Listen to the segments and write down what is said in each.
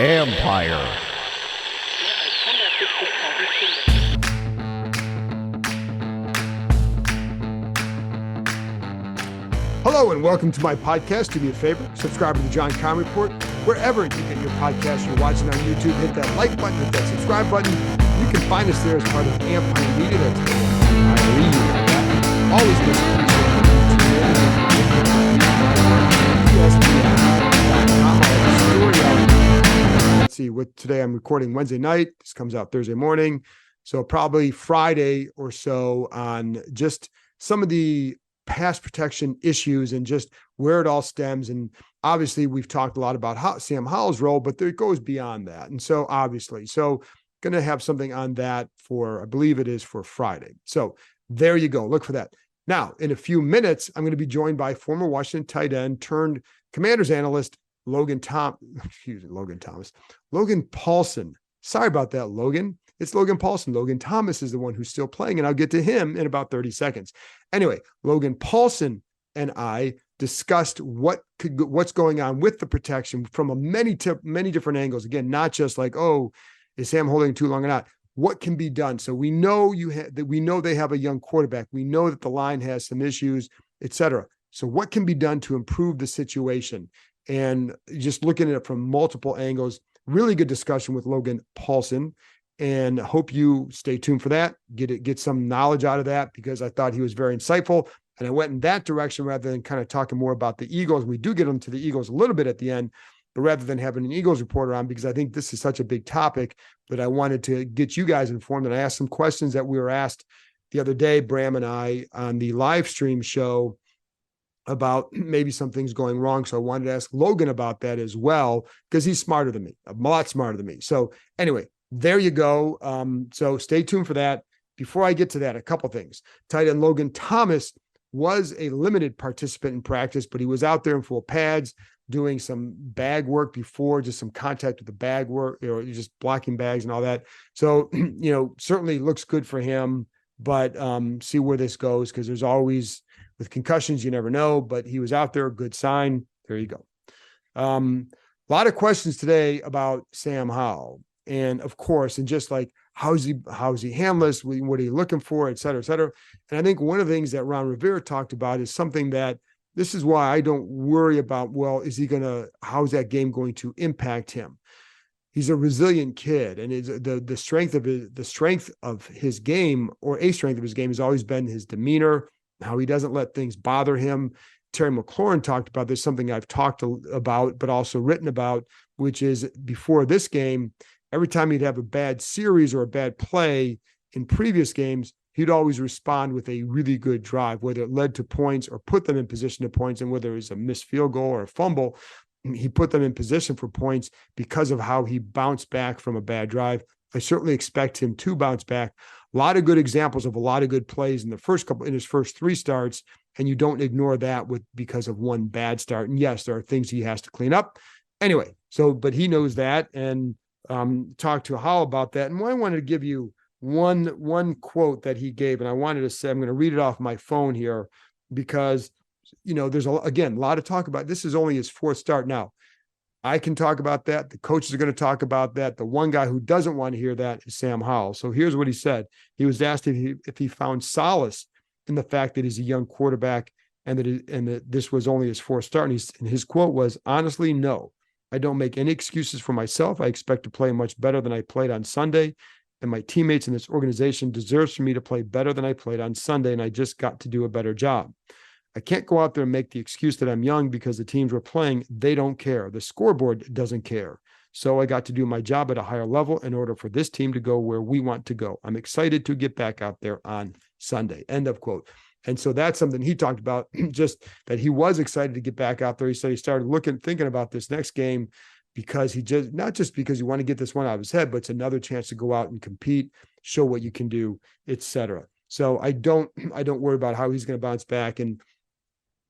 Empire. Hello and welcome to my podcast. Do me a favor, subscribe to the John Con Report. Wherever you get your podcast, you're watching on YouTube, hit that like button, hit that subscribe button. You can find us there as part of Empire Media. That's always Let's see, today I'm recording Wednesday night. This comes out Thursday morning. So probably Friday or so on just some of the pass protection issues and just where it all stems. And obviously we've talked a lot about Sam Howell's role, but it goes beyond that. And so obviously, going to have something on that for, I believe it is for Friday. So there you go. Look for that. Now, in a few minutes, I'm going to be joined by former Washington tight end turned Commanders analyst, Logan Paulsen. Sorry about that, Logan. It's Logan Paulsen. Logan Thomas is the one who's still playing, and I'll get to him in about 30 seconds. Anyway, Logan Paulsen and I discussed what's going on with the protection from many different angles. Again, not just like, oh, is Sam holding too long or not? What can be done? So we know we know they have a young quarterback. We know that the line has some issues, etc. So what can be done to improve the situation? And just looking at it from multiple angles, really good discussion with Logan Paulsen. And hope you stay tuned for that, get some knowledge out of that, because I thought he was very insightful. And I went in that direction rather than kind of talking more about the Eagles. We do get into the Eagles a little bit at the end, but rather than having an Eagles reporter on, because I think this is such a big topic that I wanted to get you guys informed. And I asked some questions that we were asked the other day, Bram and I, on the live stream show about maybe some things going wrong. So I wanted to ask Logan about that as well, because he's smarter than me, a lot smarter than me. So anyway, there you go. So stay tuned for that. Before I get to that, a couple things. Tight end Logan Thomas was a limited participant in practice, but he was out there in full pads doing some bag work before, just some contact with the bag work, or just blocking bags and all that. So, certainly looks good for him, but see where this goes, because there's always, with concussions, you never know, but he was out there, good sign. There you go. A lot of questions today about Sam Howell. And of course, and just like, how's he handless? What are you looking for, et cetera, et cetera. And I think one of the things that Ron Rivera talked about is something that, this is why I don't worry about, well, how's that game going to impact him? He's a resilient kid, and the strength of his game, or a strength of his game, has always been his demeanor, how he doesn't let things bother him. Terry McLaurin talked about this, something I've talked about, but also written about, which is before this game, every time he'd have a bad series or a bad play in previous games, he'd always respond with a really good drive, whether it led to points or put them in position to points. And whether it was a missed field goal or a fumble, he put them in position for points because of how he bounced back from a bad drive. I certainly expect him to bounce back. A lot of good examples of a lot of good plays in his first three starts. And you don't ignore that because of one bad start. And yes, there are things he has to clean up. Anyway, but he knows that, and talked to Howell about that. And I wanted to give you one quote that he gave, and I wanted to say, I'm going to read it off my phone here, because there's a lot of talk about, this is only his fourth start. Now I can talk about that, the coaches are going to talk about that. The one guy who doesn't want to hear that is Sam Howell. So here's what he said. He was asked if he found solace in the fact that he's a young quarterback and that this was only his fourth start, and his quote was, "Honestly, no. I don't make any excuses for myself. I expect to play much better than I played on Sunday, and my teammates in this organization deserves for me to play better than I played on Sunday, and I just got to do a better job. I can't go out there and make the excuse that I'm young because the teams we're playing, they don't care. The scoreboard doesn't care. So I got to do my job at a higher level in order for this team to go where we want to go. I'm excited to get back out there on Sunday." End of quote. And so that's something he talked about, just that he was excited to get back out there. He said he started thinking about this next game, because not just because you want to get this one out of his head, but it's another chance to go out and compete, show what you can do, etc. So I don't worry about how he's going to bounce back. And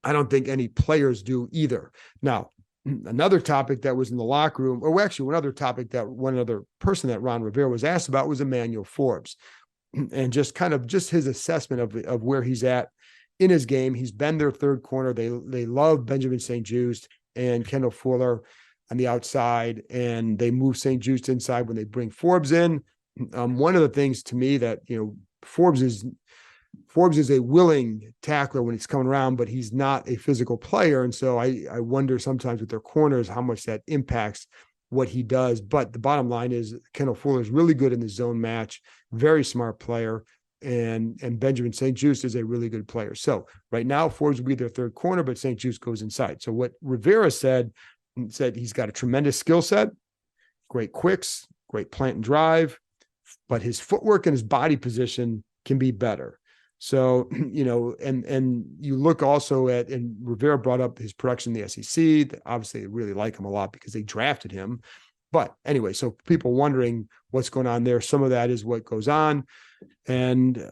I don't think any players do either. Now, another topic that was in the locker room, or actually one other person that Ron Rivera was asked about was Emmanuel Forbes. And just his assessment of where he's at in his game. He's been their third corner. They love Benjamin St. Juste. and Kendall Fuller on the outside, and they move St. Juste inside when they bring Forbes in. One of the things to me that, Forbes is a willing tackler when he's coming around, but he's not a physical player. And so I wonder sometimes with their corners how much that impacts what he does. But the bottom line is Kendall Fuller is really good in the zone match, very smart player. And Benjamin St. Juste is a really good player. So right now, Forbes will be their third corner, but St. Juste goes inside. So what Rivera said he's got a tremendous skill set, great quicks, great plant and drive, but his footwork and his body position can be better. So, and you look also at, and Rivera brought up his production in the SEC. Obviously, they really like him a lot because they drafted him. But anyway, so people wondering what's going on there. Some of that is what goes on. And,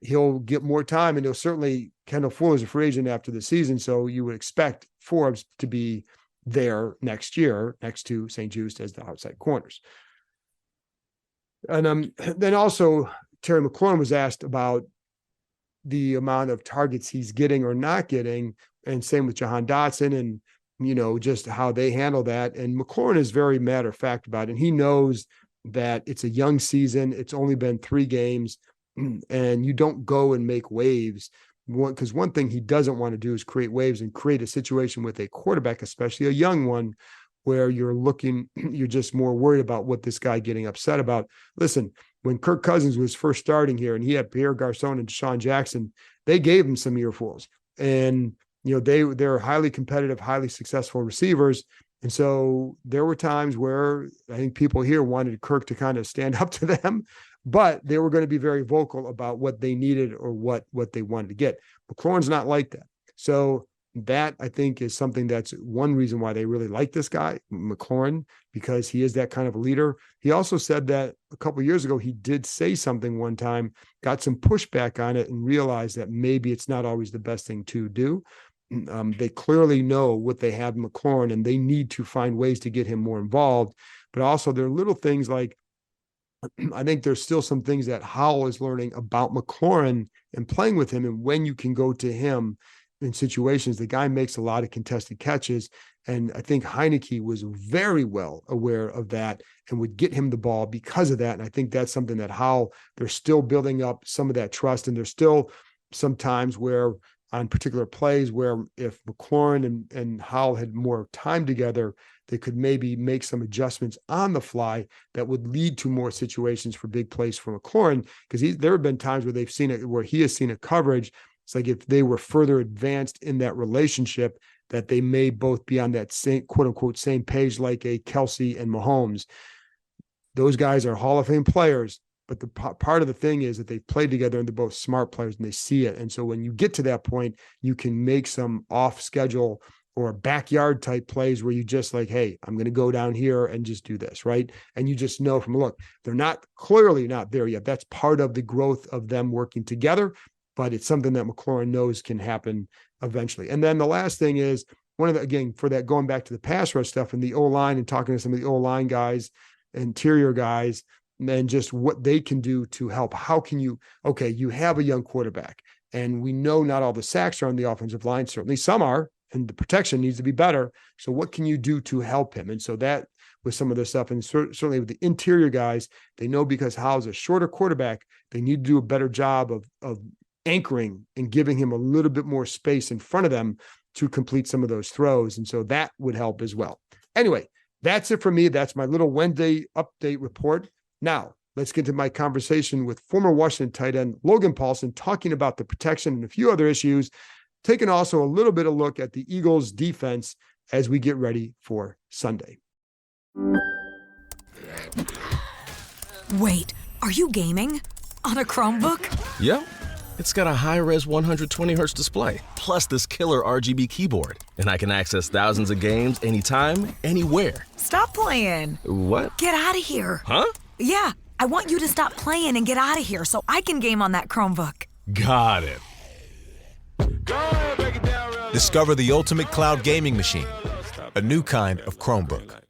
he'll get more time, and he'll certainly, Kendall Fuller is a free agent after the season. So you would expect Forbes to be there next year next to St. Juste as the outside corners. And then also Terry McLaurin was asked about the amount of targets he's getting or not getting, and same with Jahan Dotson, and just how they handle that. And McLaurin is very matter of fact about it. And he knows that it's a young season. It's only been 3 games, and you don't go and make waves. Because one thing he doesn't want to do is create waves and create a situation with a quarterback, especially a young one, where you're just more worried about what this guy getting upset about. Listen, when Kirk Cousins was first starting here and he had Pierre Garçon and Deshaun Jackson, they gave him some earfuls. And, they're highly competitive, highly successful receivers. And so there were times where I think people here wanted Kirk to kind of stand up to them, but they were going to be very vocal about what they needed or what they wanted to get. McLaurin's not like that. So that, I think, is something that's one reason why they really like this guy, McLaurin, because he is that kind of a leader. He also said that a couple of years ago, he did say something one time, got some pushback on it, and realized that maybe it's not always the best thing to do. They clearly know what they have in McLaurin, and they need to find ways to get him more involved. But also there are little things like, I think there's still some things that Howell is learning about McLaurin and playing with him, and when you can go to him in situations. The guy makes a lot of contested catches, and I think Heineke was very well aware of that and would get him the ball because of that. And I think that's something that Howell, they're still building up some of that trust, and there's still some times where on particular plays where if McLaurin and Howell had more time together, they could maybe make some adjustments on the fly that would lead to more situations for big plays for McLaurin, because there have been times where they've seen it, where he has seen a coverage. It's like if they were further advanced in that relationship, that they may both be on that same, quote unquote, same page, like a Kelsey and Mahomes. Those guys are Hall of Fame players, but the part of the thing is that they've played together and they're both smart players and they see it. And so when you get to that point, you can make some off schedule or backyard type plays where you just like, hey, I'm going to go down here and just do this, right? And you just know from, look, they're not clearly not there yet. That's part of the growth of them working together, but it's something that McLaurin knows can happen eventually. And then the last thing is again, for that, going back to the pass rush stuff and the O-line and talking to some of the O-line guys, interior guys, and then just what they can do to help. How can you have a young quarterback, and we know not all the sacks are on the offensive line. Certainly some are, and the protection needs to be better. So what can you do to help him? And so that with some of this stuff, and certainly with the interior guys, they know because Howell's a shorter quarterback, they need to do a better job of anchoring and giving him a little bit more space in front of them to complete some of those throws. And so that would help as well. Anyway, that's it for me. That's my little Wednesday update report. Now, let's get to my conversation with former Washington tight end Logan Paulsen, talking about the protection and a few other issues, taking also a little bit of look at the Eagles defense as we get ready for Sunday. Wait, are you gaming? On a Chromebook? Yep. It's got a high-res 120Hz display, plus this killer RGB keyboard. And I can access thousands of games anytime, anywhere. Stop playing. What? Get out of here. Huh? Yeah, I want you to stop playing and get out of here so I can game on that Chromebook. Got it. Discover the ultimate cloud gaming machine, a new kind of Chromebook.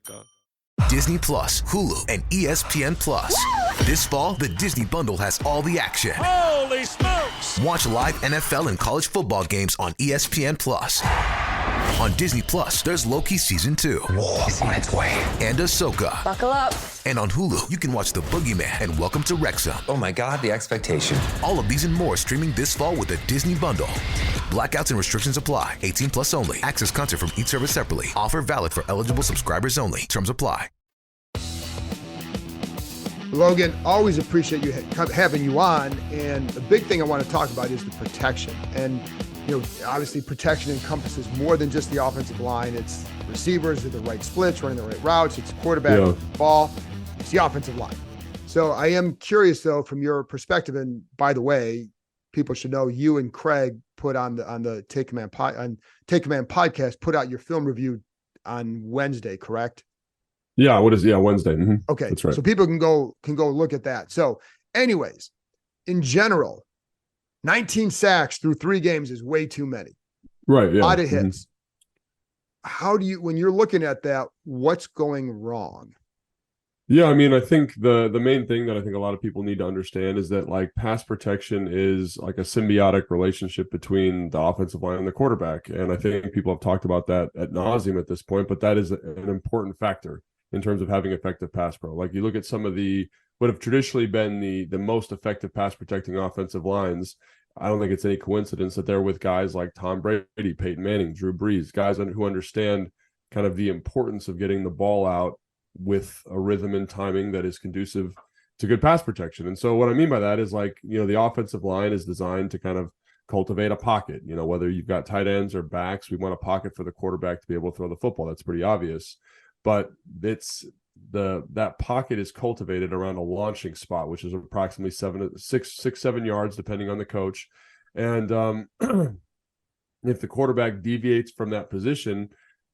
Disney Plus, Hulu, and ESPN Plus. This fall, the Disney Bundle has all the action. Holy smokes! Watch live NFL and college football games on ESPN Plus. On Disney Plus, there's Loki Season 2. It's on its way. And Ahsoka. Buckle up. And on Hulu, you can watch The Boogeyman and Welcome to Wrexham. Oh my God, the expectation. All of these and more streaming this fall with the Disney Bundle. Blackouts and restrictions apply. 18 plus only. Access content from each service separately. Offer valid for eligible subscribers only. Terms apply. Logan, always appreciate you having you on. And the big thing I want to talk about is the protection. And, obviously protection encompasses more than just the offensive line. It's receivers with the right splits, running the right routes. It's quarterback, ball. It's the offensive line. So I am curious, though, from your perspective. And by the way, people should know you and Craig put on the Take Command podcast, put out your film review on Wednesday, correct? Yeah, Wednesday. Mm-hmm. Okay, that's right. So people can go look at that. So, anyways, in general, 19 sacks through 3 games is way too many. Right. Yeah. A lot of hits. How do you, when you're looking at that, what's going wrong? Yeah, I mean, I think the main thing that I think a lot of people need to understand is that like pass protection is like a symbiotic relationship between the offensive line and the quarterback. And I think people have talked about that ad nauseum at this point, but that is an important factor in terms of having effective pass pro. Like you look at some of what have traditionally been the most effective pass protecting offensive lines. I don't think it's any coincidence that they're with guys like Tom Brady, Peyton Manning, Drew Brees, guys who understand kind of the importance of getting the ball out with a rhythm and timing that is conducive to good pass protection. And so what I mean by that is like, the offensive line is designed to kind of cultivate a pocket, whether you've got tight ends or backs, we want a pocket for the quarterback to be able to throw the football. That's pretty obvious, but that pocket is cultivated around a launching spot, which is approximately 7 yards, depending on the coach. And if the quarterback deviates from that position,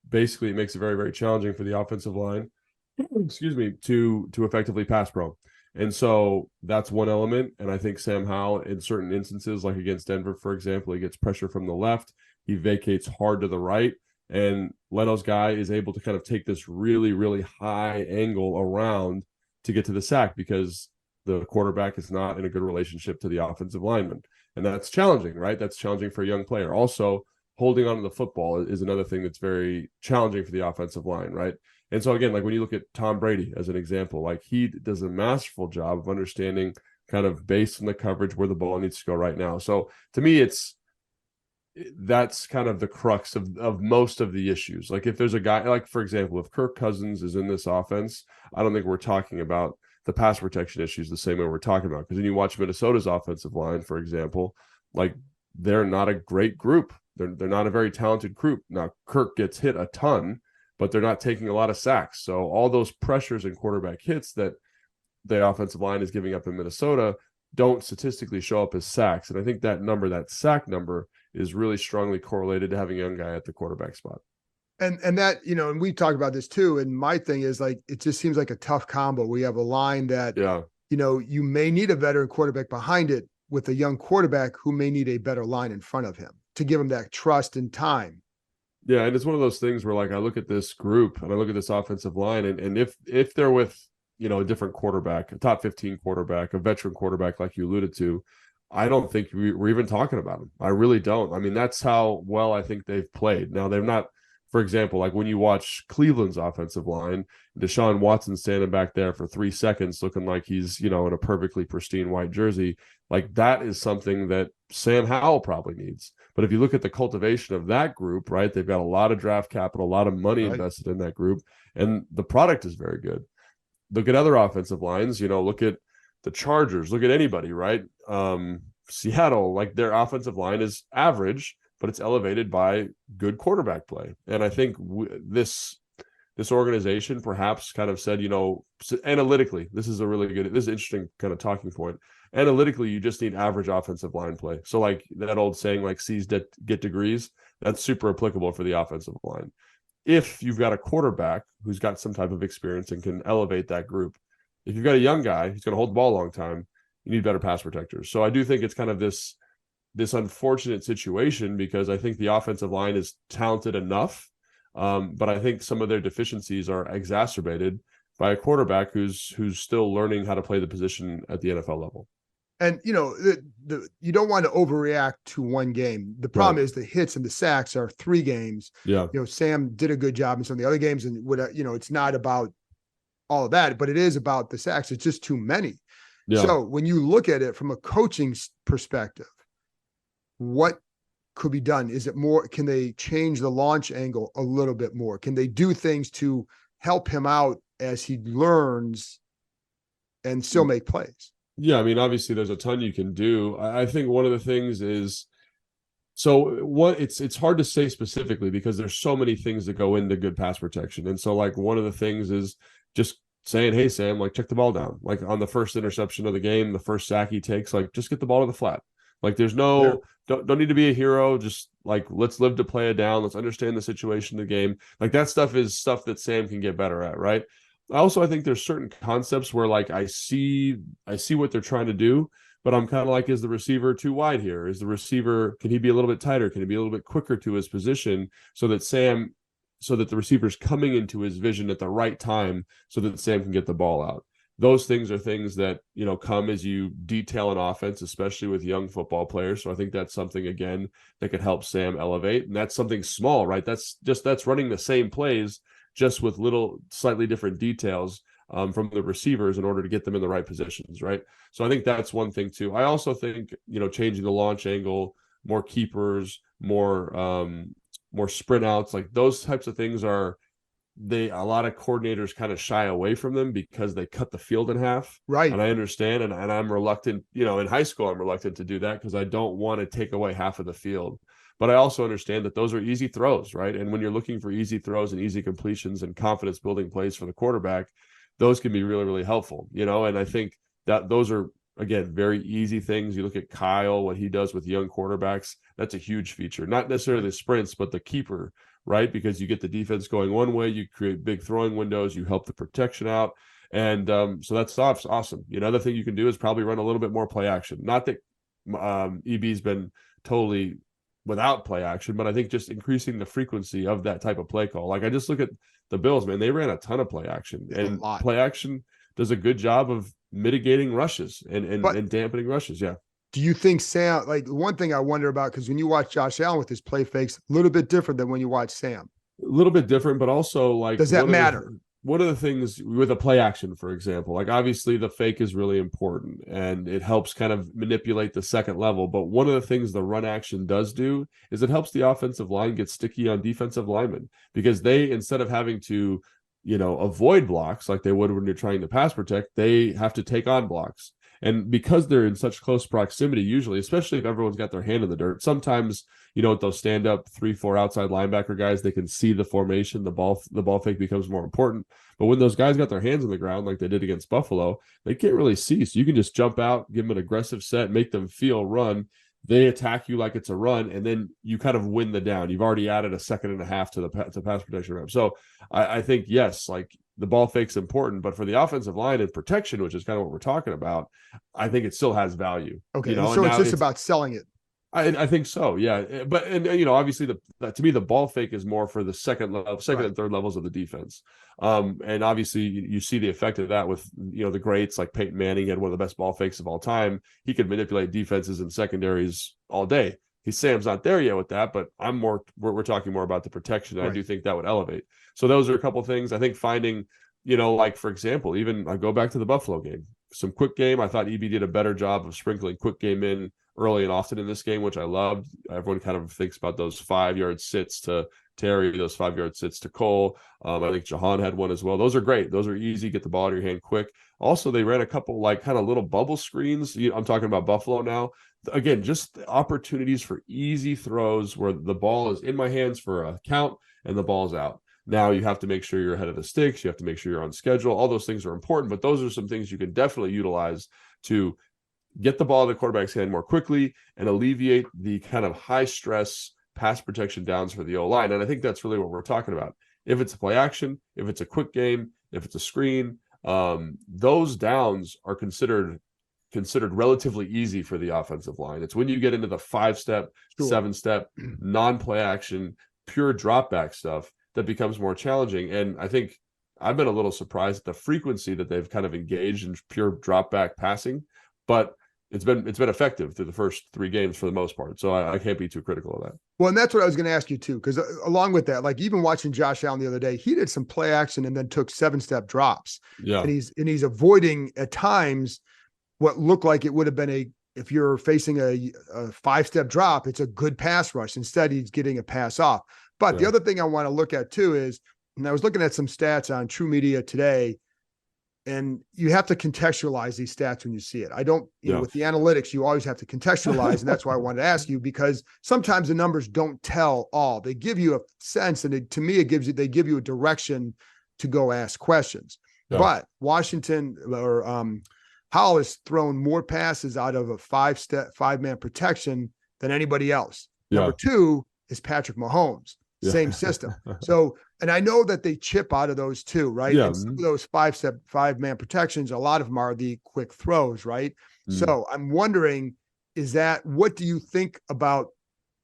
basically it makes it very, very challenging for the offensive line, to effectively pass pro. And so that's one element. And I think Sam Howell, in certain instances, like against Denver, for example, he gets pressure from the left, he vacates hard to the right, and Leno's guy is able to kind of take this really, really high angle around to get to the sack because the quarterback is not in a good relationship to the offensive lineman. And that's challenging, right? That's challenging for a young player. Also, holding onto the football is another thing that's very challenging for the offensive line, right? And so again, like when you look at Tom Brady as an example, like he does a masterful job of understanding kind of based on the coverage where the ball needs to go right now. So to me, that's kind of the crux of most of the issues. Like if there's a guy, like for example, if Kirk Cousins is in this offense, I don't think we're talking about the pass protection issues the same way we're talking about. Because when you watch Minnesota's offensive line, for example, like they're not a great group. They're not a very talented group. Now Kirk gets hit a ton, but they're not taking a lot of sacks. So all those pressures and quarterback hits that the offensive line is giving up in Minnesota don't statistically show up as sacks. And I think that sack number is really strongly correlated to having a young guy at the quarterback spot. And that, and we talked about this too. And my thing is like, it just seems like a tough combo. We have a line that, you may need a veteran quarterback behind it with a young quarterback who may need a better line in front of him to give him that trust and time. Yeah. And it's one of those things where like, I look at this group and I look at this offensive line and if they're with, a different quarterback, a top 15 quarterback, a veteran quarterback, like you alluded to, I don't think we're even talking about them. I really don't. I mean, that's how well I think they've played. Now, they're not, for example, like when you watch Cleveland's offensive line, Deshaun Watson standing back there for 3 seconds looking like he's, in a perfectly pristine white jersey, like that is something that Sam Howell probably needs. But if you look at the cultivation of that group, right, they've got a lot of draft capital, a lot of money invested in that group, and the product is very good. Look at other offensive lines, look at the Chargers, look at anybody, right? Seattle, like their offensive line is average, but it's elevated by good quarterback play. And I think this organization perhaps kind of said, analytically, this is an interesting kind of talking point. Analytically, you just need average offensive line play. So like that old saying, like C's get degrees, that's super applicable for the offensive line. If you've got a quarterback who's got some type of experience and can elevate that group, if you've got a young guy who's going to hold the ball a long time, you need better pass protectors. So I do think it's kind of this unfortunate situation because I think the offensive line is talented enough, but I think some of their deficiencies are exacerbated by a quarterback who's still learning how to play the position at the NFL level. And you don't want to overreact to one game. The problem is the hits and the sacks are 3 games. Yeah. Sam did a good job in some of the other games, and it's not about all of that, but it is about the sacks. It's just too many. Yeah. So when you look at it from a coaching perspective, what could be done? Is it more? Can they change the launch angle a little bit more? Can they do things to help him out as he learns and still make plays? Yeah, I mean, obviously there's a ton you can do. I think one of the things is, it's hard to say specifically because there's so many things that go into good pass protection. And so like one of the things is just saying, hey, Sam, like check the ball down. Like on the first interception of the game, the first sack he takes, like just get the ball to the flat. Like there's don't need to be a hero. Just like, let's live to play it down. Let's understand the situation of the game. Like that stuff is stuff that Sam can get better at, right? I think there's certain concepts where like I see what they're trying to do, but I'm kind of like, is the receiver too wide here? Is the receiver, can he be a little bit tighter? Can he be a little bit quicker to his position so that the receiver's coming into his vision at the right time so that Sam can get the ball out? Those things are things that, come as you detail an offense, especially with young football players. So I think that's something, again, that could help Sam elevate. And that's something small, right? That's running the same plays, just with little slightly different details from the receivers in order to get them in the right positions, right? So I think that's one thing too. I also think, changing the launch angle, more keepers, more sprint outs, like those types of things a lot of coordinators kind of shy away from them because they cut the field in half. Right. And I understand. And I'm reluctant, in high school, I'm reluctant to do that because I don't want to take away half of the field. But I also understand that those are easy throws, right? And when you're looking for easy throws and easy completions and confidence building plays for the quarterback, those can be really, really helpful, and I think that those are, again, very easy things. You look at Kyle, what he does with young quarterbacks, that's a huge feature. Not necessarily the sprints, but the keeper, right? Because you get the defense going one way, you create big throwing windows, you help the protection out. And so that's awesome. Another thing you can do is probably run a little bit more play action. Not that EB's been totally without play action, but I think just increasing the frequency of that type of play call. Like I just look at the Bills, man, they ran a ton of play action, and play action does a good job of mitigating rushes and dampening rushes. Yeah. Do you think Sam, like one thing I wonder about, because when you watch Josh Allen with his play fakes, a little bit different than when you watch Sam. A little bit different, but also like, does that matter? One of the things with a play action, for example, like obviously the fake is really important and it helps kind of manipulate the second level. But one of the things the run action does do is it helps the offensive line get sticky on defensive linemen, because they, instead of having to, avoid blocks like they would when you're trying to pass protect, they have to take on blocks. And because they're in such close proximity, usually, especially if everyone's got their hand in the dirt, sometimes, with those stand up 3-4 outside linebacker guys, they can see the formation, the ball fake becomes more important. But when those guys got their hands on the ground, like they did against Buffalo, they can't really see. So you can just jump out, give them an aggressive set, make them feel run. They attack you like it's a run, and then you kind of win the down. You've already added a second and a half to the pass protection rep. So I think, yes, like the ball fake's important, but for the offensive line and protection, which is kind of what we're talking about, I think it still has value. Okay, so it's just about selling it. I think so, yeah. But obviously to me the ball fake is more for the second and third levels of the defense. And obviously you see the effect of that with the greats like Peyton Manning. Had one of the best ball fakes of all time. He could manipulate defenses and secondaries all day. Sam's not there yet with that, but we're talking more about the protection. And I do think that would elevate. So those are a couple of things. I think finding, like for example, even I go back to the Buffalo game, some quick game. I thought EB did a better job of sprinkling quick game in early and often in this game, which I loved. Everyone kind of thinks about those 5-yard sits to Terry, those 5-yard sits to Cole. I think Jahan had one as well. Those are great. Those are easy. Get the ball in your hand quick. Also, they ran a couple like kind of little bubble screens. I'm talking about Buffalo now. Again, just opportunities for easy throws where the ball is in my hands for a count and the ball's out. Now you have to make sure you're ahead of the sticks. You have to make sure you're on schedule. All those things are important, but those are some things you can definitely utilize to get the ball in the quarterback's hand more quickly and alleviate the kind of high stress pass protection downs for the O-line. And I think that's really what we're talking about. If it's a play action, if it's a quick game, if it's a screen, those downs are considered relatively easy for the offensive line. It's when you get into the 5-step, 7-step, non-play action, pure drop back stuff that becomes more challenging. And I think I've been a little surprised at the frequency that they've kind of engaged in pure drop back passing. But it's been effective through the first 3 games for the most part. So I can't be too critical of that. Well, and that's what I was going to ask you too, because along with that, like even watching Josh Allen the other day, he did some play action and then took 7-step drops. Yeah. And he's avoiding at times what looked like it would have been if you're facing a 5-step drop, it's a good pass rush. Instead, he's getting a pass off. But the other thing I want to look at too is, and I was looking at some stats on True Media today, and you have to contextualize these stats when you see it. I don't, you know, with the analytics, you always have to contextualize. And that's why I wanted to ask you, because sometimes the numbers don't tell all. They give you a sense, and to me, they give you a direction to go ask questions. Yeah. But Washington or Howell has thrown more passes out of a 5-man protection than anybody else. Yeah. Number 2 is Patrick Mahomes. Same system. So, and I know that they chip out of those too, right? Yeah. And some of those 5-man protections, a lot of them are the quick throws, right? So I'm wondering, what do you think about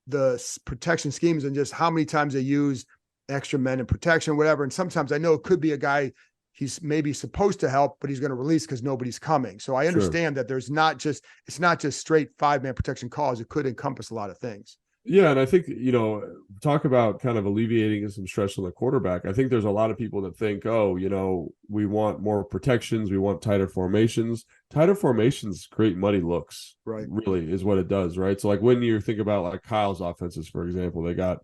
the protection schemes and just how many times they use extra men in protection, whatever? And sometimes I know it could be a guy he's maybe supposed to help, but he's going to release because nobody's coming. So I understand that it's not just straight 5-man protection calls. It could encompass a lot of things. Yeah, and I think, talk about kind of alleviating some stress on the quarterback. I think there's a lot of people that think, we want more protections, we want tighter formations. Tighter formations create muddy looks, right? Really is what it does, right? So like when you think about like Kyle's offenses, for example, they got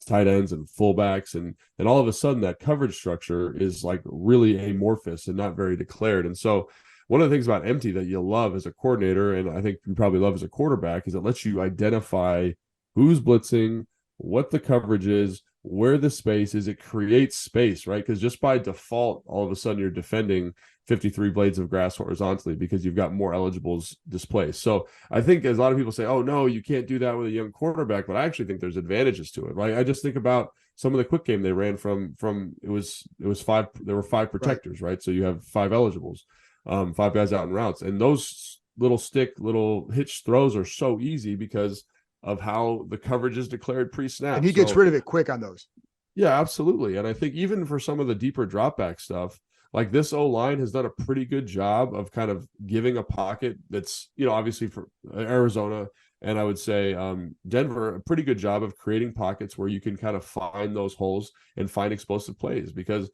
tight ends and fullbacks, and all of a sudden that coverage structure is like really amorphous and not very declared. And so one of the things about empty that you love as a coordinator, and I think you probably love as a quarterback, is it lets you identify who's blitzing, what the coverage is, where the space is. It creates space, right? Because just by default, all of a sudden you're defending 53 blades of grass horizontally because you've got more eligibles displaced. So I think as a lot of people say, oh, no, you can't do that with a young quarterback, but I actually think there's advantages to it, right? I just think about some of the quick game they ran from it was 5, there were 5 protectors, right? So you have 5 eligibles, 5 guys out in routes. And those little hitch throws are so easy because of how the coverage is declared pre-snap. And he gets rid of it quick on those. Yeah, absolutely. And I think even for some of the deeper drop back stuff, like this O-line has done a pretty good job of kind of giving a pocket that's, obviously for Arizona and I would say Denver, a pretty good job of creating pockets where you can kind of find those holes and find explosive plays because,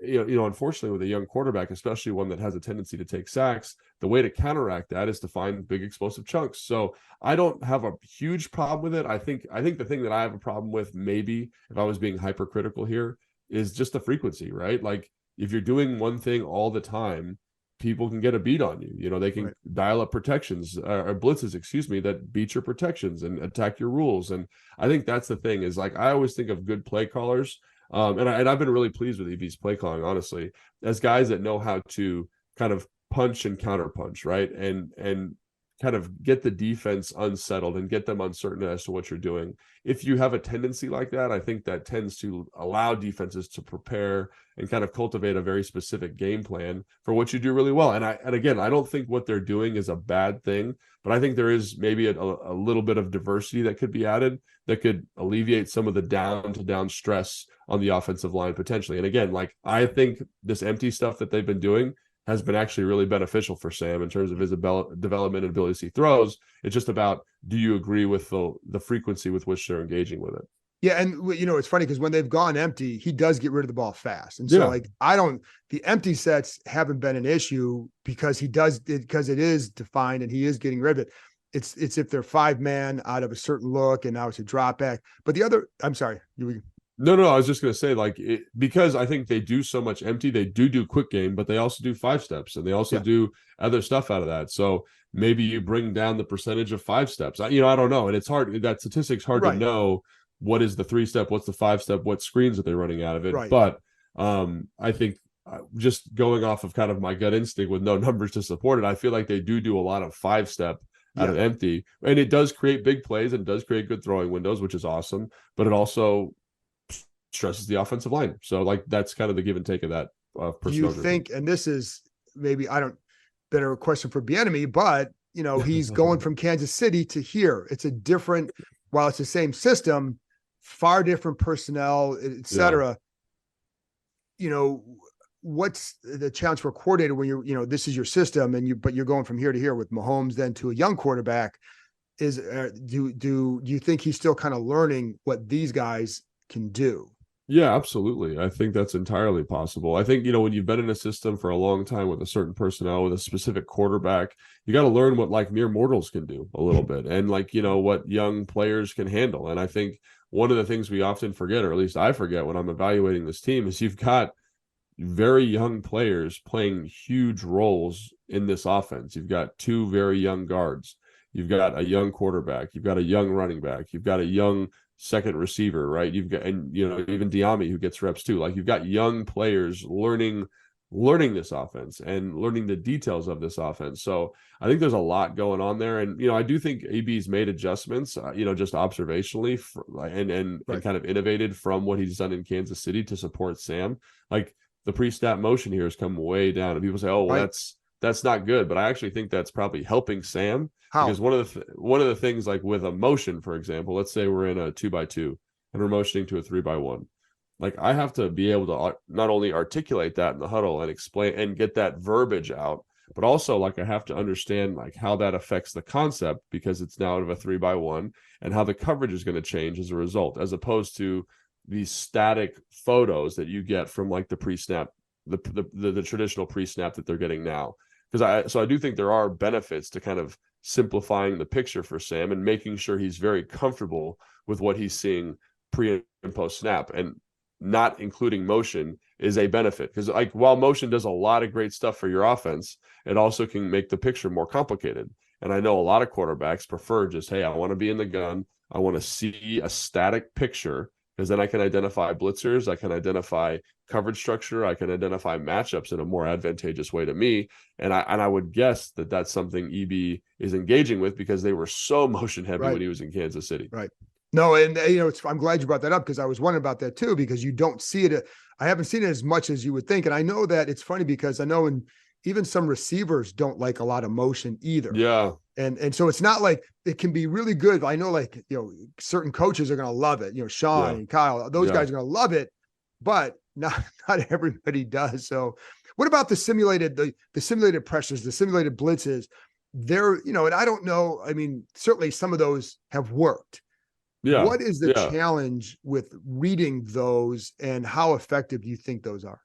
unfortunately with a young quarterback, especially one that has a tendency to take sacks, the way to counteract that is to find big explosive chunks. So I don't have a huge problem with it. I think the thing that I have a problem with, maybe if I was being hypercritical here, is just the frequency, right? Like if you're doing one thing all the time, people can get a beat on you. They can dial up protections or blitzes, that beat your protections and attack your rules. And I think that's the thing is like, I always think of good play callers. And I've been really pleased with EV's play calling, honestly, as guys that know how to kind of punch and counter punch, right? And kind of get the defense unsettled and get them uncertain as to what you're doing. If you have a tendency like that, I think that tends to allow defenses to prepare and kind of cultivate a very specific game plan for what you do really well. And again, I don't think what they're doing is a bad thing, but I think there is maybe a little bit of diversity that could be added that could alleviate some of the down stress on the offensive line potentially. And again, like I think this empty stuff that they've been doing has been actually really beneficial for Sam in terms of his development and ability to see throws. It's just about, do you agree with the frequency with which they're engaging with it? Yeah. And it's funny because when they've gone empty, he does get rid of the ball fast. And so the empty sets haven't been an issue because because it is defined and he is getting rid of it. It's if they're 5-man out of a certain look and now it's a drop back. But I'm sorry. No, I was just going to say because I think they do so much empty, they do quick game, but they also do 5 steps and they also do other stuff out of that. So maybe you bring down the percentage of 5 steps. I don't know. And it's hard. That statistic's hard to know. What is the 3-step? What's the 5-step? What screens are they running out of it? Right. But I think just going off of kind of my gut instinct with no numbers to support it, I feel like they do a lot of 5-step out of empty. And it does create big plays and does create good throwing windows, which is awesome. But it also stresses the offensive line. So that's kind of the give and take of that. Do you think, and this is maybe better question for Bieniemy, but he's going from Kansas City to here. It's a different, while it's the same system, far different personnel, et cetera. what's the challenge for a coordinator when this is your system but you're going from here to here with Mahomes then to a young quarterback? Is do you think he's still kind of learning what these guys can do? Yeah, absolutely. I think that's entirely possible. I think, when you've been in a system for a long time with a certain personnel, with a specific quarterback, you got to learn what like mere mortals can do a little bit, and what young players can handle. And I think one of the things we often forget, or at least I forget when I'm evaluating this team, is you've got very young players playing huge roles in this offense. You've got two very young guards. You've got a young quarterback. You've got a young running back. You've got a young second receiver, right? You've got, and even Diami, who gets reps too. Like, you've got young players learning this offense and learning the details of this offense. So I think there's a lot going on there. And, I do think AB's made adjustments, just observationally and kind of innovated from what he's done in Kansas City to support Sam. Like, the pre-snap motion here has come way down, and people say, oh, well, that's not good. But I actually think that's probably helping Sam. How? Because one of the things, like with a motion, for example, let's say we're in a 2x2 and we're motioning to a 3x1. Like, I have to be able to not only articulate that in the huddle and explain and get that verbiage out, but also like I have to understand like how that affects the concept, because it's now out of a 3x1, and how the coverage is going to change as a result, as opposed to these static photos that you get from like the pre-snap, the traditional pre-snap that they're getting now. So I do think there are benefits to kind of simplifying the picture for Sam and making sure he's very comfortable with what he's seeing pre and post snap, and not including motion is a benefit, because like while motion does a lot of great stuff for your offense, it also can make the picture more complicated. And I know a lot of quarterbacks prefer just, hey, I want to be in the gun. I want to see a static picture, because then I can identify blitzers, I can identify coverage structure, I can identify matchups in a more advantageous way to me. And I would guess that that's something EB is engaging with, because they were so motion heavy when he was in Kansas City. Right. No, and I'm glad you brought that up, because I was wondering about that too, because you don't see it. I haven't seen it as much as you would think. And I know that it's funny, because I know even some receivers don't like a lot of motion either. Yeah. And so it's not like it can be really good. I know certain coaches are going to love it. Sean and Kyle, those guys are going to love it, but not everybody does. So what about the simulated pressures, the simulated blitzes? They're, and I don't know. I mean, certainly some of those have worked. Yeah. What is the challenge with reading those, and how effective do you think those are?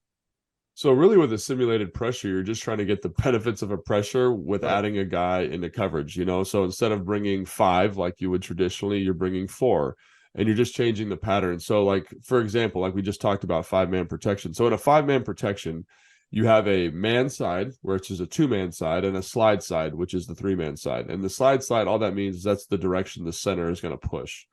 So really with a simulated pressure, you're just trying to get the benefits of a pressure with adding a guy into coverage, So instead of bringing 5 like you would traditionally, you're bringing 4, and you're just changing the pattern. So like, for example, like we just talked about 5-man protection. So in a 5-man protection, you have a man side, which is a 2-man side, and a slide side, which is the 3-man side. And the slide side, all that means is that's the direction the center is going to push.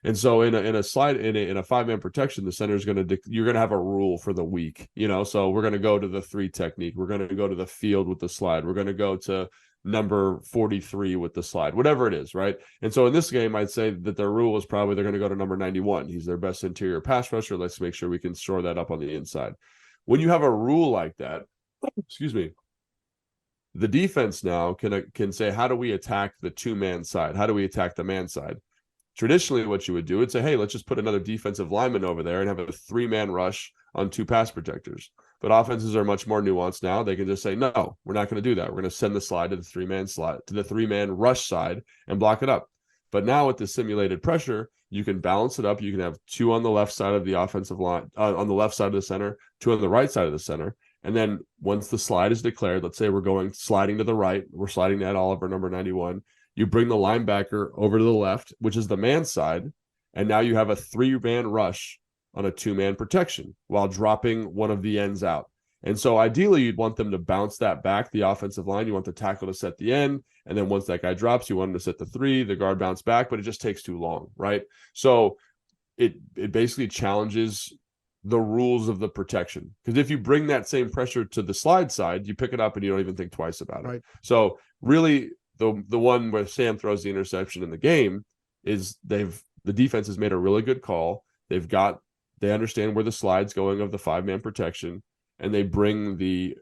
And so in a 5-man protection, the center is you're going to have a rule for the week, so we're going to go to the 3 technique. We're going to go to the field with the slide. We're going to go to number 43 with the slide, whatever it is. Right. And so in this game, I'd say that their rule is probably they're going to go to number 91. He's their best interior pass rusher. Let's make sure we can shore that up on the inside. When you have a rule like that, excuse me, the defense now can say, how do we attack the 2-man side? How do we attack the man side? Traditionally, what you would do is say, hey, let's just put another defensive lineman over there and have a 3-man rush on 2 pass protectors. But offenses are much more nuanced now. They can just say, no, we're not going to do that. We're going to send the slide to the 3-man rush side and block it up. But now with the simulated pressure, you can balance it up. You can have 2 on the left side of the offensive line, on the left side of the center, 2 on the right side of the center. And then once the slide is declared, let's say we're sliding to the right, we're sliding to Ed Oliver, number 91. You bring the linebacker over to the left, which is the man side, and now you have a 3-man rush on a 2-man protection while dropping one of the ends out. And so ideally, you'd want them to bounce that back, the offensive line. You want the tackle to set the end, and then once that guy drops, you want him to set the 3, the guard bounce back, but it just takes too long, right? So it basically challenges the rules of the protection. Because if you bring that same pressure to the slide side, you pick it up and you don't even think twice about it. Right. So really, the one where Sam throws the interception in the game is the defense has made a really good call. They understand where the slide's going of the 5-man protection, and they bring the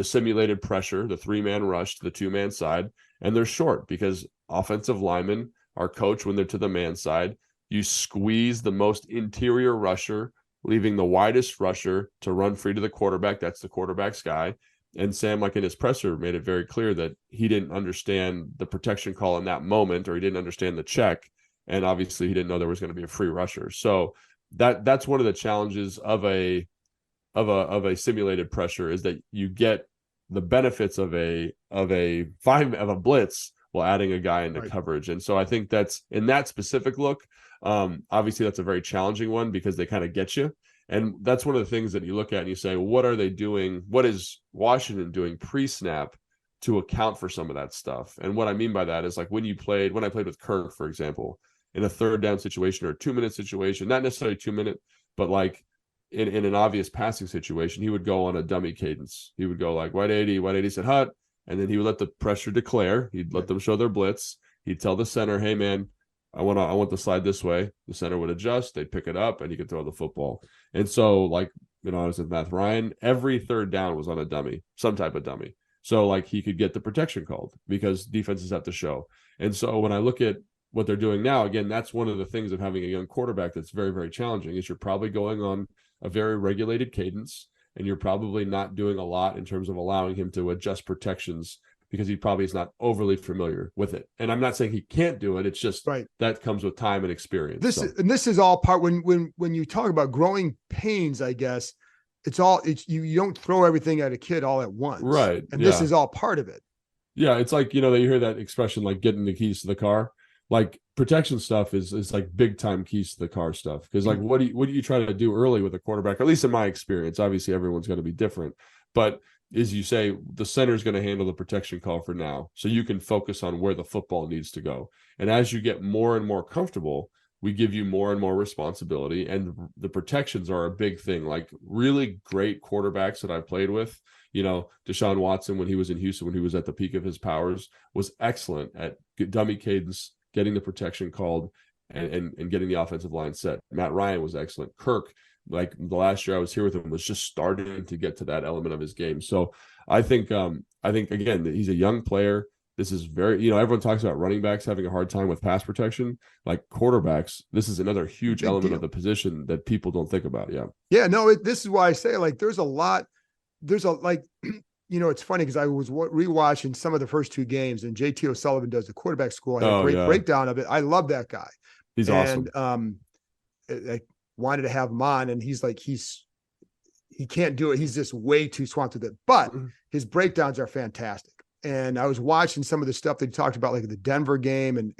simulated pressure, the 3-man rush to the 2-man side, and they're short because offensive linemen are coached when they're to the man side. You squeeze the most interior rusher leaving the widest rusher to run free to the quarterback. That's the quarterback's guy. And Sam, like in his presser, made it very clear that he didn't understand the protection call in that moment, or he didn't understand the check. And obviously he didn't know there was going to be a free rusher. So that's one of the challenges of a simulated pressure, is that you get the benefits of a blitz while adding a guy into coverage. And so I think that's, in that specific look, obviously that's a very challenging one, because they kind of get you. And that's one of the things that you look at and you say, what are they doing? What is Washington doing pre-snap to account for some of that stuff? And what I mean by that is, like, when I played with Kirk, for example, in a 3rd down situation or a 2-minute situation, not necessarily 2-minute, but like in an obvious passing situation, he would go on a dummy cadence. He would go like wide 80 set hut, and then he would let the pressure declare. He'd let them show their blitz. He'd tell the center, hey man, I want the slide this way. The center would adjust, they'd pick it up, and he could throw the football. And so, like, I was with Matt Ryan, every 3rd down was on a dummy, some type of dummy. So like he could get the protection called, because defenses have to show. And so when I look at what they're doing now, again, that's one of the things of having a young quarterback that's very, very challenging, is you're probably going on a very regulated cadence, and you're probably not doing a lot in terms of allowing him to adjust protections, because he probably is not overly familiar with it. And I'm not saying he can't do it. It's just that comes with time and experience. This is all part when you talk about growing pains, I guess you don't throw everything at a kid all at once. Right. And this is all part of it. Yeah. It's like, you hear that expression, like getting the keys to the car. Like protection stuff is like big time keys to the car stuff. Because like what do you try to do early with a quarterback? At least in my experience, obviously everyone's going to be different, but is you say the center is going to handle the protection call for now, so you can focus on where the football needs to go. And as you get more and more comfortable, we give you more and more responsibility, and the protections are a big thing. Like really great quarterbacks that I've played with, Deshaun Watson, when he was in Houston, when he was at the peak of his powers, was excellent at dummy cadence, getting the protection called, and getting the offensive line set. Matt Ryan was excellent. Kirk, like the last year I was here with him, was just starting to get to that element of his game. So I think again, he's a young player. This is very, everyone talks about running backs having a hard time with pass protection. Like quarterbacks, this is another huge element of the position that people don't think about. Yeah. Yeah, no, this is why I say, like, it's funny because I was rewatching some of the first 2 games, and JT O'Sullivan does the quarterback school. I had a great breakdown of it. I love that guy. He's awesome. I wanted to have him on, and he's like, he can't do it. He's just way too swamped with it, but his breakdowns are fantastic. And I was watching some of the stuff that he talked about, like the Denver game and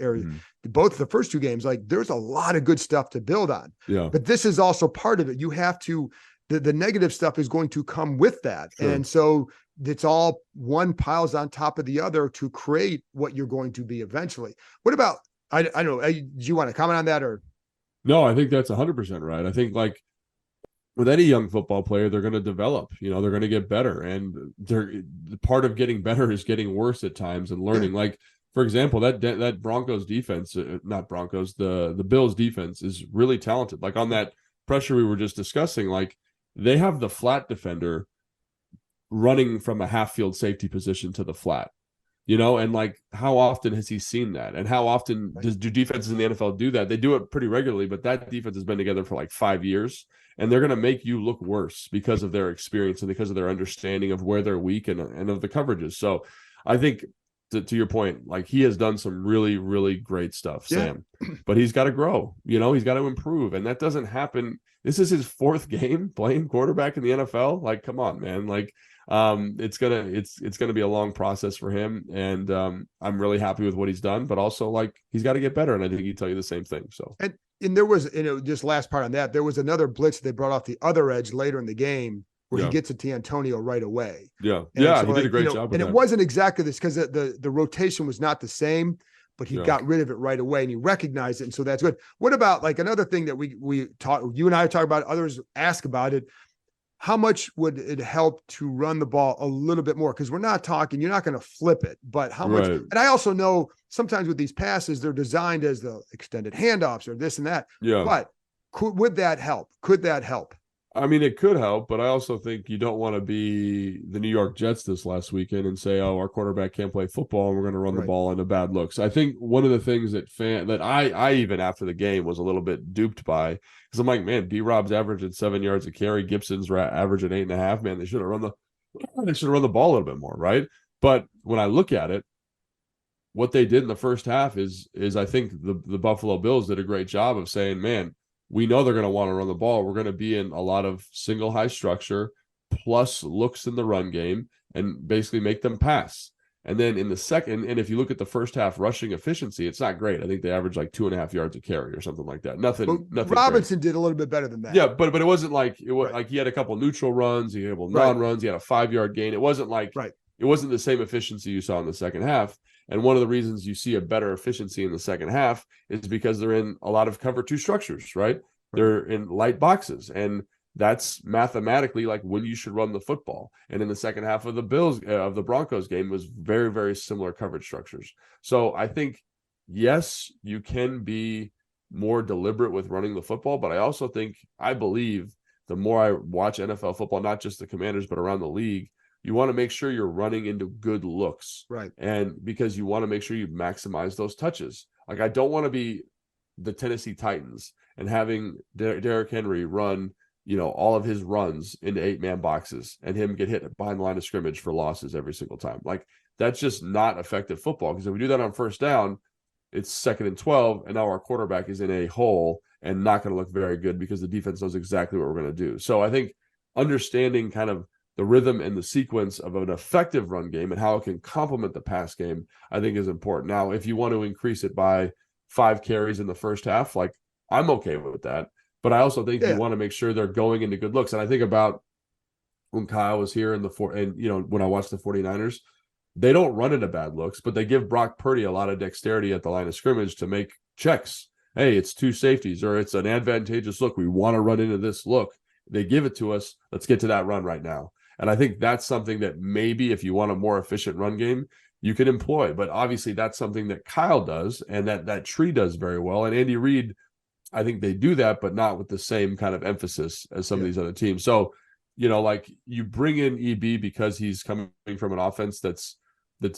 both the first 2 games. Like, there's a lot of good stuff to build on. Yeah. But this is also part of it. You have to, the negative stuff is going to come with that. Sure. And so it's all one piles on top of the other to create what you're going to be eventually. What about, I don't know, do you want to comment on that or? No, I think that's 100% right. I think, like, with any young football player, they're going to develop, they're going to get better. And part of getting better is getting worse at times and learning. Yeah. Like, for example, that Broncos defense, not Broncos, the Bills defense is really talented. Like on that pressure we were just discussing, like they have the flat defender running from a half field safety position to the flat. And like, how often has he seen that? And how often do defenses in the NFL do that? They do it pretty regularly, but that defense has been together for like 5 years, and they're going to make you look worse because of their experience and because of their understanding of where they're weak and of the coverages. So I think to your point, like he has done some really, really great stuff, Sam, but he's got to grow, he's got to improve. And that doesn't happen. This is his 4th game playing quarterback in the NFL. Like, come on, man. Like, it's gonna be a long process for him, and I'm really happy with what he's done, but also like he's got to get better, and I think he'd tell you the same thing. So and there was just last part on that, there was another blitz they brought off the other edge later in the game where he gets it to Antonio right away. Yeah, and so, he did a great job with and that. It wasn't exactly this because the rotation was not the same, but he got rid of it right away and he recognized it, and so that's good. What about like another thing that we talk, you and I talk about, others ask about it? How much would it help to run the ball a little bit more? Because we're not talking, you're not going to flip it, but how much? And I also know sometimes with these passes, they're designed as the extended handoffs or this and that. Yeah. But would that help? Could that help? I mean, it could help, but I also think you don't want to be the New York Jets this last weekend and say, "Oh, our quarterback can't play football, and we're going to run the ball into bad looks." I think one of the things that I even after the game was a little bit duped by, because I'm like, man, B-Rob's averaging 7 yards a carry, Gibson's averaging 8.5. Man, they should have run the ball a little bit more, right? But when I look at it, what they did in the first half is I think the Buffalo Bills did a great job of saying, man, we know they're going to want to run the ball. We're going to be in a lot of single high structure plus looks in the run game and basically make them pass. And then in the second, and if you look at the first half rushing efficiency, it's not great. I think they averaged like 2.5 yards a carry or something like that. Nothing. Robinson did a little bit better than that. Yeah, but it wasn't like it was like he had a couple neutral runs, he had a couple non-runs, he had a 5-yard gain. It wasn't like it wasn't the same efficiency you saw in the second half. And one of the reasons you see a better efficiency in the second half is because they're in a lot of cover 2 structures, right? They're in light boxes, and that's mathematically like when you should run the football. And in the second half of the Broncos game was very, very similar coverage structures. So I think, yes, you can be more deliberate with running the football, but I believe the more I watch NFL football, not just the Commanders, but around the league, you want to make sure you're running into good looks. Right. And because you want to make sure you maximize those touches. Like, I don't want to be the Tennessee Titans and having Derrick Henry run, all of his runs into 8-man boxes and him get hit behind the line of scrimmage for losses every single time. Like, that's just not effective football, because if we do that on first down, it's 2nd and 12, and now our quarterback is in a hole and not going to look very good because the defense knows exactly what we're going to do. So I think understanding kind of the rhythm and the sequence of an effective run game and how it can complement the pass game, I think is important. Now, if you want to increase it by 5 carries in the first half, like, I'm okay with that. But I also think you want to make sure they're going into good looks. And I think about when Kyle was here when I watched the 49ers, they don't run into bad looks, but they give Brock Purdy a lot of dexterity at the line of scrimmage to make checks. Hey, it's 2 safeties, or it's an advantageous look. We want to run into this look. They give it to us. Let's get to that run right now. And I think that's something that maybe if you want a more efficient run game, you can employ. But obviously that's something that Kyle does and that Tree does very well. And Andy Reid, I think they do that, but not with the same kind of emphasis as some of these other teams. So, like, you bring in EB because he's coming from an offense that's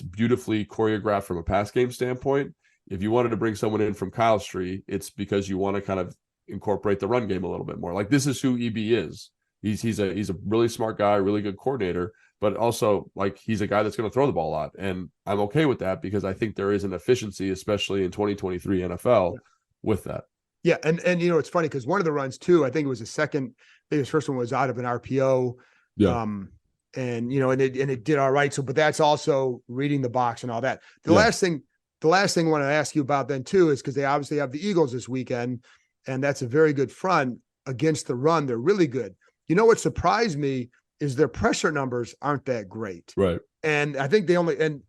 beautifully choreographed from a pass game standpoint. If you wanted to bring someone in from Kyle's tree, it's because you want to kind of incorporate the run game a little bit more. Like, this is who EB is. He's a really smart guy, really good coordinator, but also, like, he's a guy that's going to throw the ball a lot. And I'm okay with that because I think there is an efficiency, especially in 2023 NFL, with that. Yeah, and it's funny because one of the runs too, I think it was the second. I think his first one was out of an RPO. Yeah. And it did all right. So, but that's also reading the box and all that. The last thing I want to ask you about then too is because they obviously have the Eagles this weekend, and that's a very good front against the run. They're really good. What surprised me is their pressure numbers aren't that great. Right. And I think and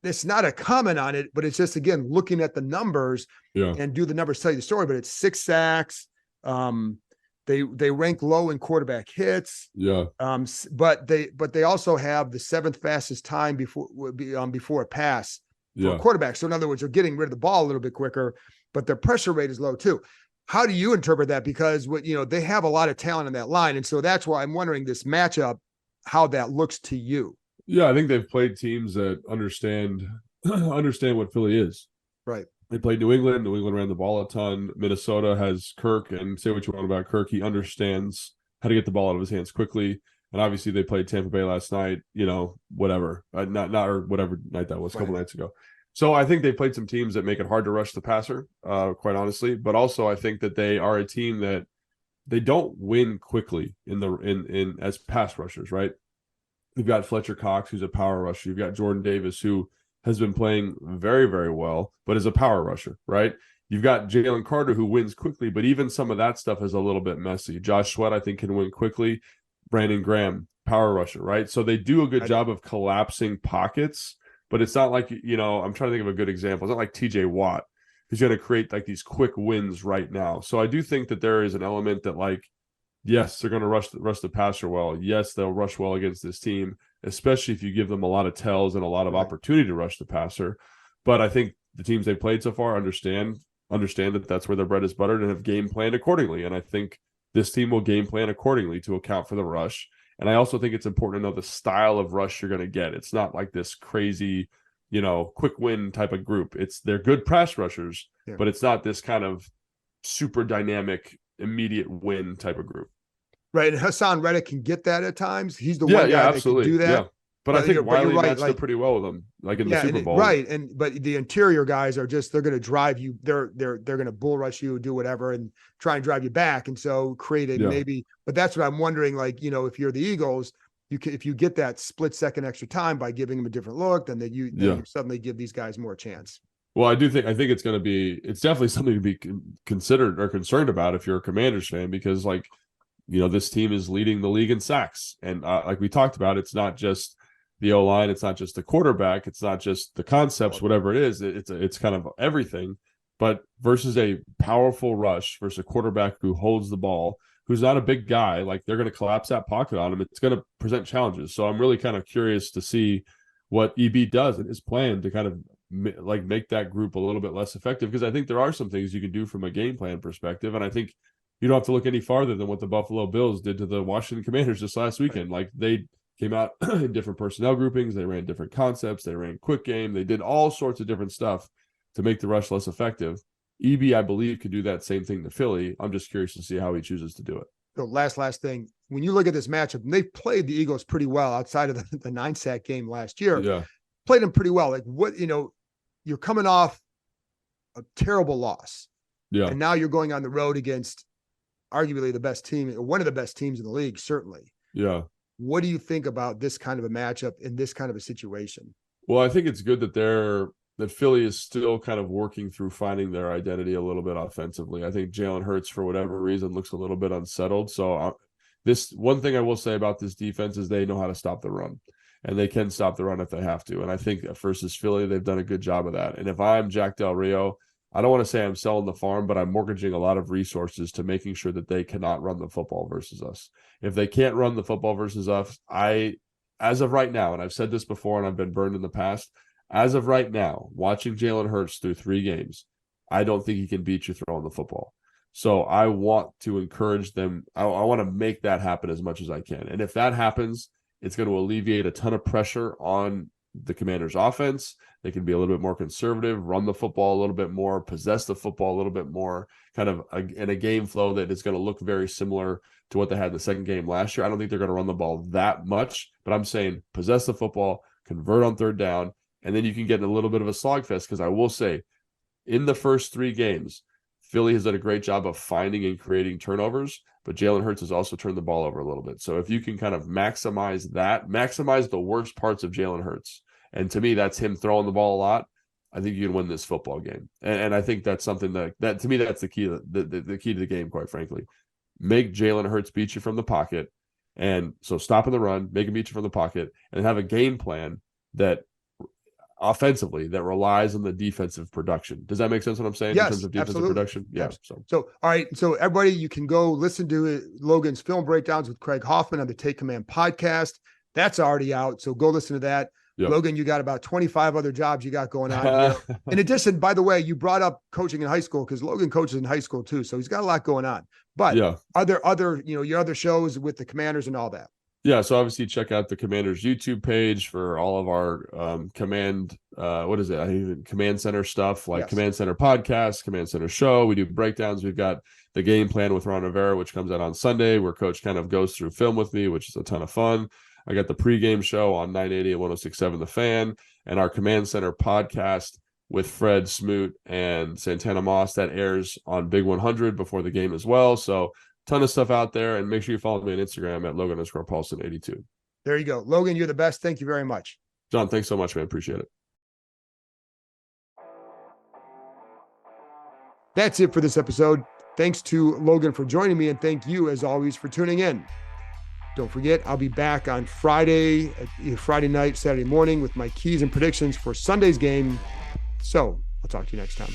it's not a comment on it, but it's just, again, looking at the numbers and do the numbers tell you the story, but it's 6 sacks. They rank low in quarterback hits. Yeah. But they also have the 7th fastest time before a pass for a quarterback. So in other words, they're getting rid of the ball a little bit quicker, but their pressure rate is low too. How do you interpret that? Because they have a lot of talent in that line. And so that's why I'm wondering this matchup, how that looks to you. Yeah, I think they've played teams that understand what Philly is. Right. They played New England. New England ran the ball a ton. Minnesota has Kirk, and say what you want about Kirk, he understands how to get the ball out of his hands quickly. And obviously they played Tampa Bay last night, whatever. Not or whatever night that was, a couple nights ago. So I think they played some teams that make it hard to rush the passer, quite honestly. But also I think that they are a team that they don't win quickly in as pass rushers, right? You've got Fletcher Cox, who's a power rusher. You've got Jordan Davis, who has been playing very, very well, but is a power rusher, right? You've got Jalen Carter, who wins quickly, but even some of that stuff is a little bit messy. Josh Sweat, I think, can win quickly. Brandon Graham, power rusher, right? So they do a good job of collapsing pockets, but it's not like, I'm trying to think of a good example. It's not like TJ Watt, who's going to create like these quick wins right now. So I do think that there is an element that, like, yes, they're going to rush the passer well. Yes, they'll rush well against this team, especially if you give them a lot of tells and a lot of opportunity to rush the passer. But I think the teams they've played so far understand that that's where their bread is buttered and have game planned accordingly. And I think this team will game plan accordingly to account for the rush. And I also think it's important to know the style of rush you're going to get. It's not like this crazy, quick win type of group. They're good pass rushers, but it's not this kind of super dynamic, immediate win type of group. Right. And Hassan Reddick can get that at times. He's the one guy that can do that. Yeah. But I think Wiley matched up pretty well with him, like in the Super Bowl. Right. But the interior guys are they're going to drive you. They're going to bull rush you, do whatever, and try and drive you back. And so create maybe. But that's what I'm wondering. Like, if you're the Eagles, if you get that split second extra time by giving them a different look, then you suddenly give these guys more chance. Well, I think it's definitely something to be considered or concerned about if you're a Commanders fan, because this team is leading the league in sacks. And like we talked about, it's not just the O-line, it's not just the quarterback, it's not just the concepts, whatever it is, it's kind of everything. But versus a powerful rush versus a quarterback who holds the ball, who's not a big guy, they're going to collapse that pocket on him. It's going to present challenges. So I'm really kind of curious to see what EB does in his plan to kind of make that group a little bit less effective, because I think there are some things you can do from a game plan perspective. And I think you don't have to look any farther than what the Buffalo Bills did to the Washington Commanders this last weekend. They came out in different personnel groupings. They ran different concepts. They ran quick game. They did all sorts of different stuff to make the rush less effective. EB, I believe, could do that same thing to Philly. I'm just curious to see how he chooses to do it. So last thing, when you look at this matchup, and they've played the Eagles pretty well outside of the 9-sack game last year. Yeah. Played them pretty well. You're coming off a terrible loss. Yeah. And now you're going on the road against arguably the best team, one of the best teams in the league, certainly. Yeah. What do you think about this kind of a matchup in this kind of a situation? Well, I think it's good that Philly is still kind of working through finding their identity a little bit offensively. I think Jalen Hurts, for whatever reason, looks a little bit unsettled. So this one thing I will say about this defense is they know how to stop the run, and they can stop the run if they have to. And I think versus Philly, they've done a good job of that. And if I'm Jack Del Rio, I don't want to say I'm selling the farm, but I'm mortgaging a lot of resources to making sure that they cannot run the football versus us. If they can't run the football versus us, as of right now, and I've said this before and I've been burned in the past, as of right now, watching Jalen Hurts through 3 games, I don't think he can beat you throwing the football. So I want to encourage them. I want to make that happen as much as I can. And if that happens, it's going to alleviate a ton of pressure on the Commanders' offense. They can be a little bit more conservative, run the football a little bit more, possess the football a little bit more, kind of in a game flow that is going to look very similar to what they had in the second game last year. I don't think they're going to run the ball that much, but I'm saying possess the football, convert on third down, and then you can get in a little bit of a slogfest, because I will say in the first 3 games, Philly has done a great job of finding and creating turnovers, but Jalen Hurts has also turned the ball over a little bit. So if you can kind of maximize the worst parts of Jalen Hurts, and to me, that's him throwing the ball a lot, I think you can win this football game. And I think that's something that to me, that's the key, the key to the game, quite frankly. Make Jalen Hurts beat you from the pocket. And so stopping the run, make him beat you from the pocket, and have a game plan that offensively that relies on the defensive production. Does that make sense what I'm saying? Yes, in terms of defensive absolutely. production? Yeah. Yes. So, all right. So everybody, you can go listen to Logan's film breakdowns with Craig Hoffman on the Take Command podcast. That's already out. So go listen to that. Yep. Logan, you got about 25 other jobs you got going on. In addition, by the way, you brought up coaching in high school, because Logan coaches in high school too. So he's got a lot going on. But are there other, your other shows with the Commanders and all that? Yeah, so obviously check out the Commanders YouTube page for all of our Command Center stuff, like Command Center podcast, Command Center show. We do breakdowns. We've got the game plan with Ron Rivera, which comes out on Sunday, where Coach kind of goes through film with me, which is a ton of fun. I got the pregame show on 980 and 106.7 The Fan, and our Command Center podcast with Fred Smoot and Santana Moss that airs on Big 100 before the game as well. So ton of stuff out there, and make sure you follow me on Instagram at Logan_Paulsen82. There you go. Logan, you're the best. Thank you very much. John, thanks so much, man. Appreciate it. That's it for this episode. Thanks to Logan for joining me, and thank you, as always, for tuning in. Don't forget, I'll be back on Friday night, Saturday morning with my keys and predictions for Sunday's game. So I'll talk to you next time.